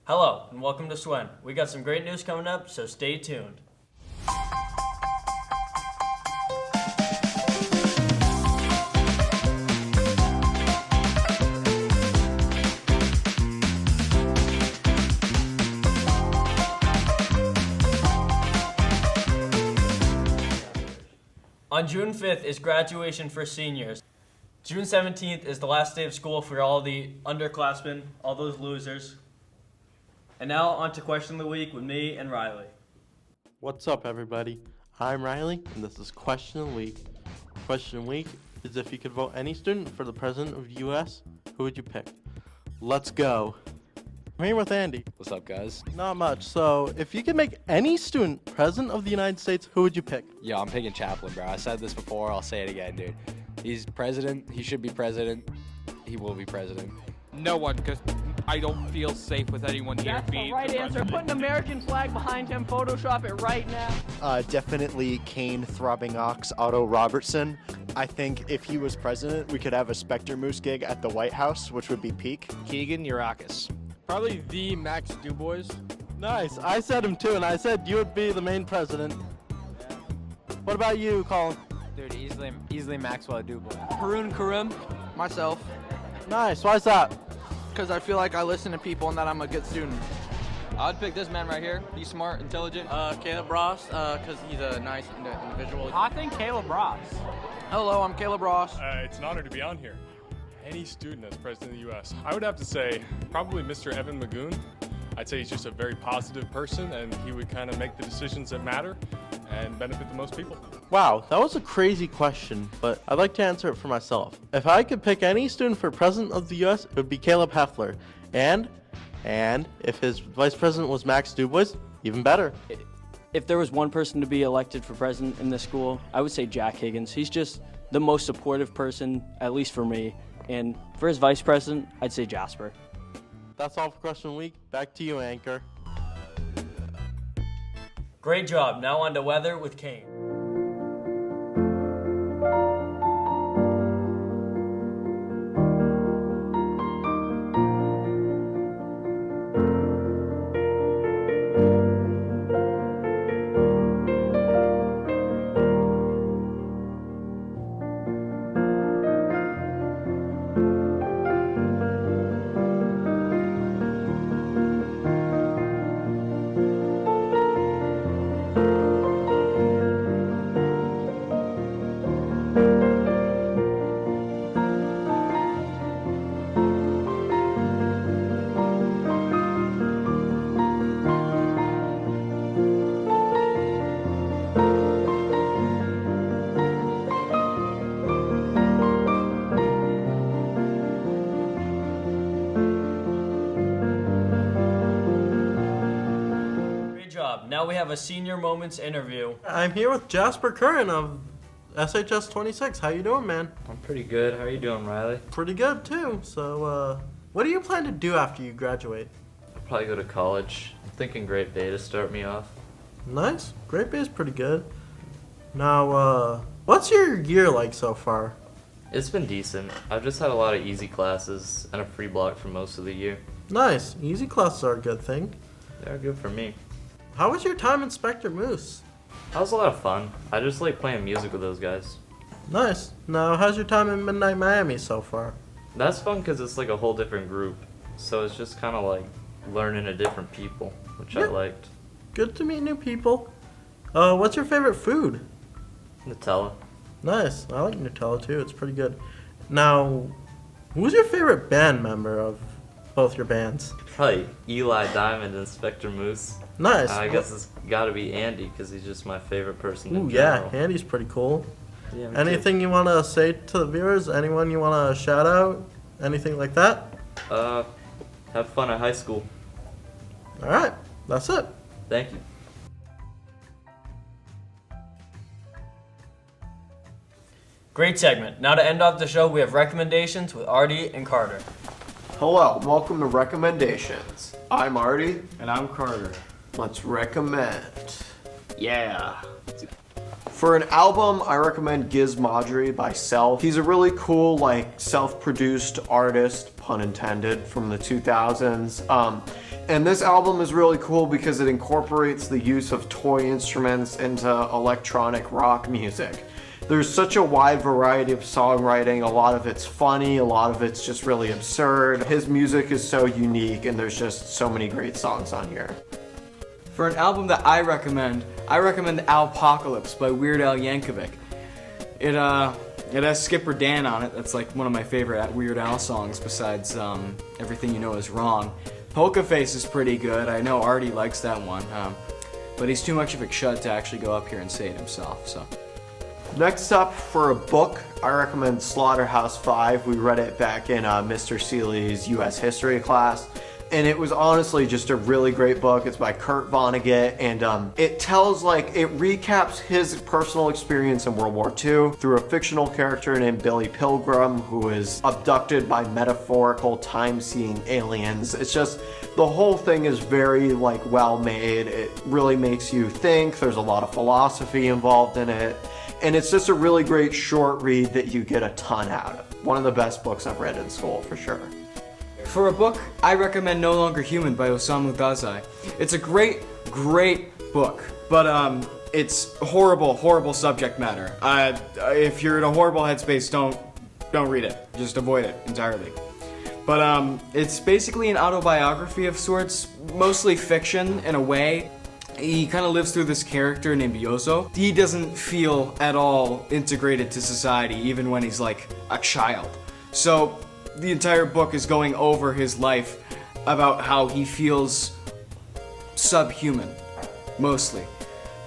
Hello, and welcome to SWEN. We got some great news coming up, so stay tuned. On June 5th is graduation for seniors. June 17th is the last day of school for all the underclassmen, all those losers. And now on to Question of the Week with me and Riley. What's up, everybody? I'm Riley, and this is Question of the Week. Question of the Week is if you could vote any student for the President of the U.S., who would you pick? Let's go. I'm here with Andy. What's up, guys? Not much. So, if you could make any student President of the United States, who would you pick? Yo, I'm picking Chaplin, bro. I said this before. I'll say it again, dude. He's president. He should be president. He will be president. No one, because I don't feel safe with anyone here That's being the right answer. Put an American flag behind him. Photoshop it right now. Definitely Kane Throbbing Ox Otto Robertson. I think if he was president, we could have a Spectre Moose gig at the White House, which would be peak. Keegan Urakis. Probably the Max Dubois. Nice. I said him too, and I said you would be the main president. What about you, Colin? Dude, easily Maxwell Dubois. Harun Karim. Myself, Nice. Why's that? because I feel like I listen to people and that I'm a good student. I'd pick this man right here. He's smart, intelligent. Caleb Ross, because he's a nice individual. I think Caleb Ross. Hello, I'm Caleb Ross. It's an honor to be on here. Any student as president of the U.S. I would have to say probably Mr. Evan Magoon. I'd say he's just a very positive person, and he would kind of make the decisions that matter and benefit the most people. Wow, that was a crazy question, but I'd like to answer it for myself. If I could pick any student for president of the U.S., it would be Caleb Heffler. And if his vice president was Max Dubois, even better. If there was one person to be elected for president in this school, I would say Jack Higgins. He's just the most supportive person, at least for me. And for his vice president, I'd say Jasper. That's all for Question of the Week. Back to you, Anchor. Great job. Now on to weather with Kane. Now we have a Senior Moments interview. I'm here with Jasper Curran of SHS 26. How you doing, man? I'm pretty good. How are you doing, Riley? Pretty good, too. So, what do you plan to do after you graduate? I'll probably go to college. I'm thinking Great Bay to start me off. Nice. Great Bay is pretty good. Now, what's your year like so far? It's been decent. I've just had a lot of easy classes and a free block for most of the year. Nice. Easy classes are a good thing. They're good for me. How was your time in Spectre Moose? That was a lot of fun. I just like playing music with those guys. Nice. Now, how's your time in Midnight Miami so far? That's fun because it's like a whole different group. So it's just kind of like learning to different people, which I liked. Good to meet new people. What's your favorite food? Nutella. Nice. I like Nutella too. It's pretty good. Now, who's your favorite band member of both your bands? Probably Eli Diamond and Spectre Moose. Nice. I guess it's got to be Andy because he's just my favorite person in Ooh, general. yeah. Andy's pretty cool. Yeah, me Anything you want to say to the viewers? Anyone you want to shout out? Anything like that? too. Have fun at high school. All right. That's it. Thank you. Great segment. Now to end off the show, we have recommendations with Artie and Carter. Hello, welcome to Recommendations. I'm Artie. And I'm Carter. Let's recommend. Yeah. For an album, I recommend Giz Madri by Self. He's a really cool, like, self-produced artist, pun intended, from the 2000s. And this album is really cool because it incorporates the use of toy instruments into electronic rock music. There's such a wide variety of songwriting. A lot of it's funny, a lot of it's just really absurd. His music is so unique and there's just so many great songs on here. For an album that I recommend Alpocalypse by Weird Al Yankovic. It has Skipper Dan on it. That's like one of my favorite Weird Al songs besides Everything You Know Is Wrong. Polka Face is pretty good. I know Artie likes that one. But he's too much of a chud to actually go up here and say it himself, so. Next up, for a book, I recommend Slaughterhouse-Five. We read it back in Mr. Seeley's U.S. history class. And it was honestly just a really great book. It's by Kurt Vonnegut, and it recaps his personal experience in World War II through a fictional character named Billy Pilgrim, who is abducted by metaphorical time-seeing aliens. It's just, the whole thing is very well made. It really makes you think. There's a lot of philosophy involved in it. And it's just a really great short read that you get a ton out of. One of the best books I've read in school, for sure. For a book, I recommend No Longer Human by Osamu Dazai. It's a great book, but it's horrible subject matter. If you're in a horrible headspace, don't read it. Just avoid it entirely. But it's basically an autobiography of sorts, mostly fiction in a way. He kind of lives through this character named Yozo. He doesn't feel at all integrated to society, even when he's like a child. So the entire book is going over his life about how he feels subhuman, mostly.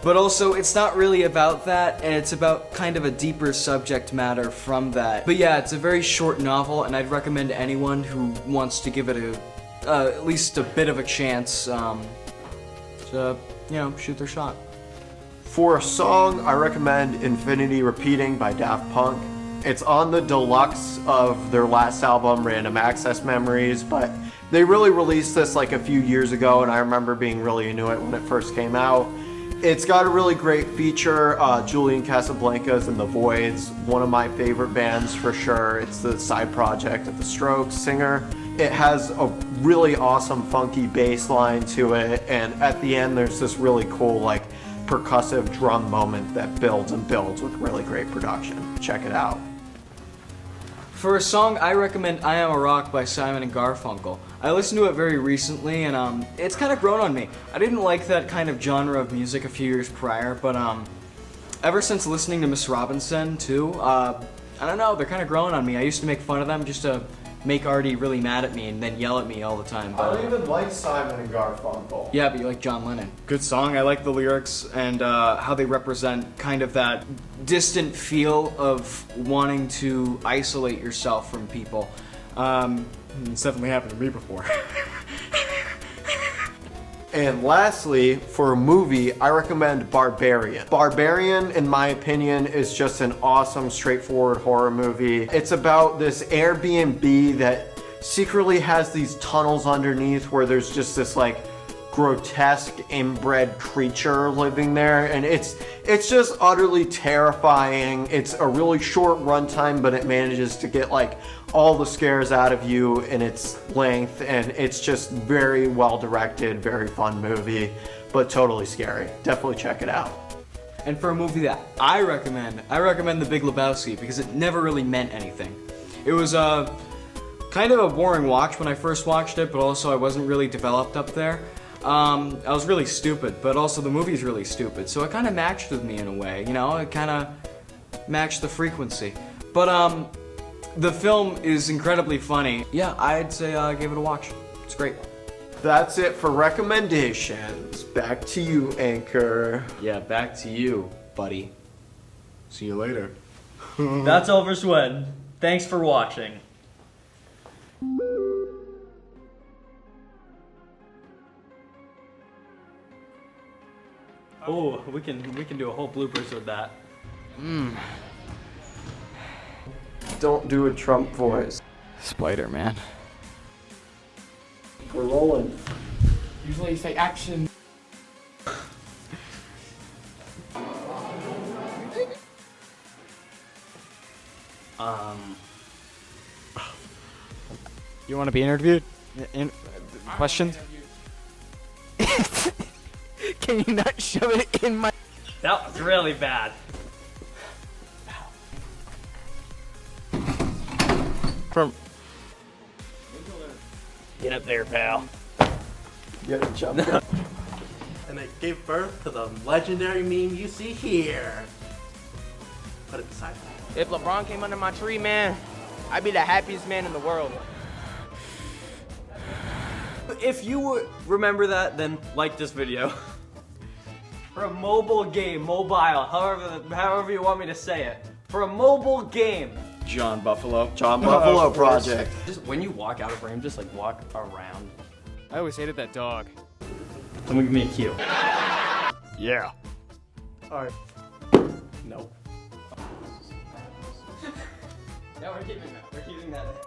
But also, it's not really about that, and it's about kind of a deeper subject matter from that. But yeah, it's a very short novel, and I'd recommend anyone who wants to give it at least a bit of a chance to, shoot their shot. For a song, I recommend Infinity Repeating by Daft Punk. It's on the deluxe of their last album, Random Access Memories, but they really released this a few years ago, and I remember being really into it when it first came out. It's got a really great feature. Julian Casablancas and The Voids, one of my favorite bands for sure. It's the side project of The Strokes singer. It has a really awesome funky bass line to it, and at the end there's this really cool percussive drum moment that builds and builds with really great production. Check it out. For a song, I recommend I Am a Rock by Simon and Garfunkel. I listened to it very recently, and it's kind of grown on me. I didn't like that kind of genre of music a few years prior, but ever since listening to Miss Robinson too, I don't know, they're kind of growing on me. I used to make fun of them just to make Artie really mad at me and then yell at me all the time. I don't even like Simon and Garfunkel. Yeah, but you like John Lennon. Good song. I like the lyrics and how they represent kind of that distant feel of wanting to isolate yourself from people. It's definitely happened to me before. And lastly, for a movie, I recommend Barbarian. Barbarian, in my opinion, is just an awesome, straightforward horror movie. It's about this Airbnb that secretly has these tunnels underneath where there's just this grotesque inbred creature living there, and it's just utterly terrifying. It's a really short runtime, but it manages to get all the scares out of you in its length, and it's just very well directed, very fun movie, but totally scary. Definitely check it out. And for a movie that I recommend The Big Lebowski, because it never really meant anything. It was kind of a boring watch when I first watched it, but also I wasn't really developed up there. I was really stupid, but also the movie's really stupid, so it kind of matched with me in a way, it kind of matched the frequency. But the film is incredibly funny. Yeah, I'd say give it a watch. It's great. That's it for recommendations. Back to you, Anchor. Yeah, back to you, buddy. See you later. That's all for SWEN. Thanks for watching. Oh, we can do a whole bloopers with that. Don't do a Trump voice. Spider-Man. We're rolling. Usually you say action. You want to be interviewed? Questions? Can you not shove it in my... That was really bad. From Get up there, pal. Get a jump. and it gave birth to the legendary meme you see here. Put it beside me. If LeBron came under my tree, man, I'd be the happiest man in the world. If you remember that, then like this video. For a mobile game, mobile, however you want me to say it. For a mobile game. John Buffalo. John Buffalo Project. Just when you walk out of frame, just like walk around. I always hated that dog. Someone give me a cue. Yeah. Alright. No. Yeah, we're keeping that. We're keeping that.